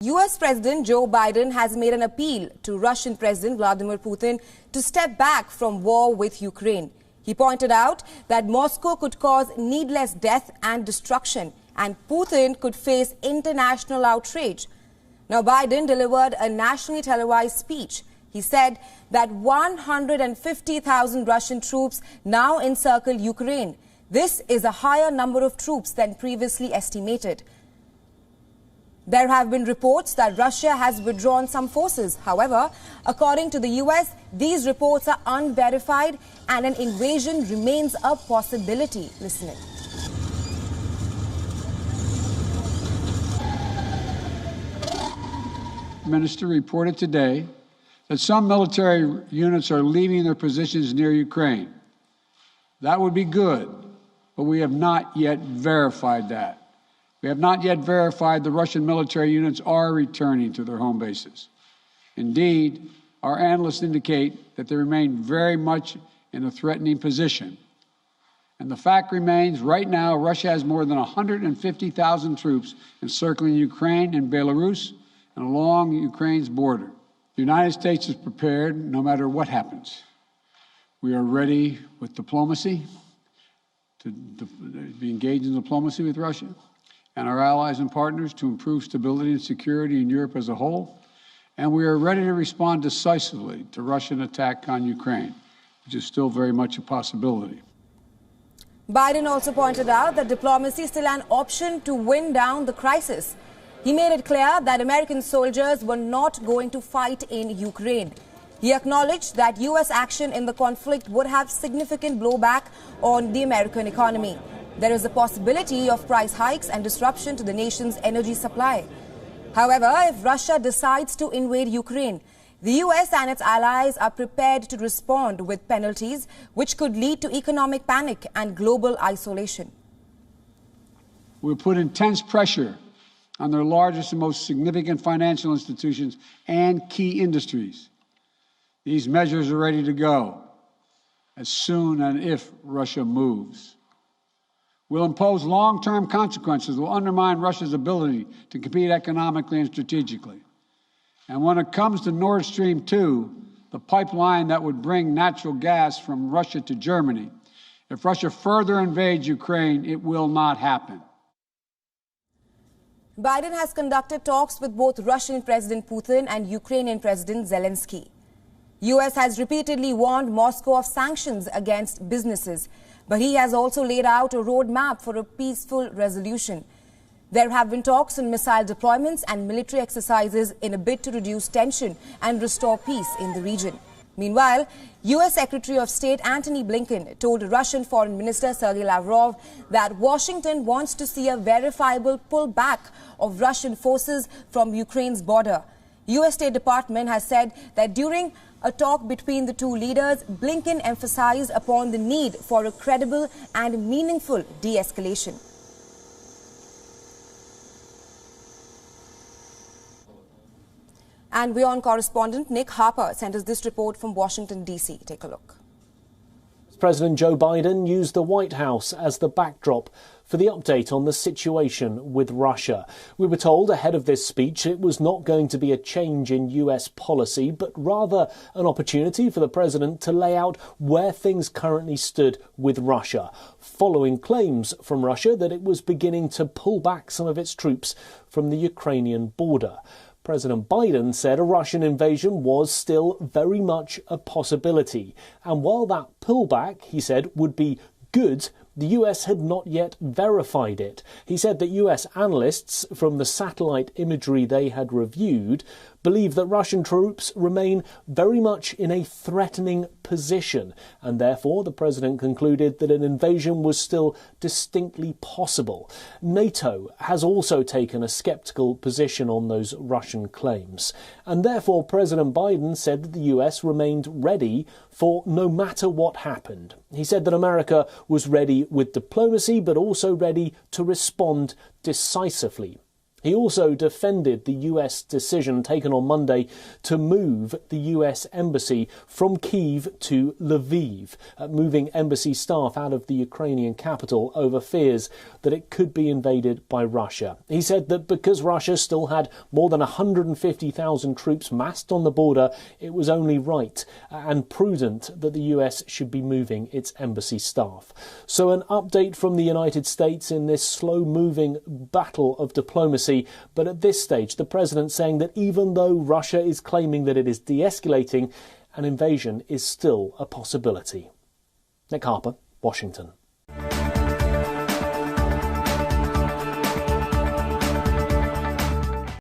US President Joe Biden has made an appeal to Russian President Vladimir Putin to step back from war with Ukraine. He pointed out that Moscow could cause needless death and destruction, and Putin could face international outrage. Now, Biden delivered a nationally televised speech. He said that 150,000 Russian troops now encircle Ukraine. This is a higher number of troops than previously estimated. There have been reports that Russia has withdrawn some forces. However, according to the US, these reports are unverified and an invasion remains a possibility. Listen in. The minister reported today that some military units are leaving their positions near Ukraine. That would be good, but we have not yet verified that. We have not yet verified the Russian military units are returning to their home bases. Indeed, our analysts indicate that they remain very much in a threatening position. And the fact remains, right now, Russia has more than 150,000 troops encircling Ukraine and Belarus and along Ukraine's border. The United States is prepared no matter what happens. We are ready with diplomacy, to be engaged in diplomacy with Russia and our allies and partners to improve stability and security in Europe as a whole. And we are ready to respond decisively to Russian attack on Ukraine, which is still very much a possibility. Biden also pointed out that diplomacy is still an option to win down the crisis. He made it clear that American soldiers were not going to fight in Ukraine. He acknowledged that U.S. action in the conflict would have significant blowback on the American economy. There is a possibility of price hikes and disruption to the nation's energy supply. However, if Russia decides to invade Ukraine, the U.S. and its allies are prepared to respond with penalties, which could lead to economic panic and global isolation. We'll put intense pressure on their largest and most significant financial institutions and key industries. These measures are ready to go as soon and if Russia moves. Will impose long-term consequences, will undermine Russia's ability to compete economically and strategically. And when it comes to Nord Stream 2, the pipeline that would bring natural gas from Russia to Germany, if Russia further invades Ukraine, it will not happen. Biden has conducted talks with both Russian President Putin and Ukrainian President Zelensky. U.S. has repeatedly warned Moscow of sanctions against businesses, but he has also laid out a roadmap for a peaceful resolution. There have been talks on missile deployments and military exercises in a bid to reduce tension and restore peace in the region. Meanwhile, U.S. Secretary of State Antony Blinken told Russian Foreign Minister Sergei Lavrov that Washington wants to see a verifiable pullback of Russian forces from Ukraine's border. U.S. State Department has said that during a talk between the two leaders, Blinken emphasized upon the need for a credible and meaningful de-escalation. And WION correspondent Nick Harper sent us this report from Washington, D.C. Take a look. President Joe Biden used the White House as the backdrop for the update on the situation with Russia. We were told ahead of this speech it was not going to be a change in US policy, but rather an opportunity for the president to lay out where things currently stood with Russia, following claims from Russia that it was beginning to pull back some of its troops from the Ukrainian border. President Biden said a Russian invasion was still very much a possibility. And while that pullback, he said, would be good, the US had not yet verified it. He said that US analysts, from the satellite imagery they had reviewed, believe that Russian troops remain very much in a threatening position, and therefore the president concluded that an invasion was still distinctly possible. NATO has also taken a sceptical position on those Russian claims, and therefore President Biden said that the US remained ready for no matter what happened. He said that America was ready with diplomacy, but also ready to respond decisively. He also defended the US decision taken on Monday to move the US embassy from Kyiv to Lviv, moving embassy staff out of the Ukrainian capital over fears that it could be invaded by Russia. He said that because Russia still had more than 150,000 troops massed on the border, it was only right and prudent that the US should be moving its embassy staff. So an update from the United States in this slow-moving battle of diplomacy. But at this stage, the president saying that even though Russia is claiming that it is de-escalating, an invasion is still a possibility. Nick Harper, Washington.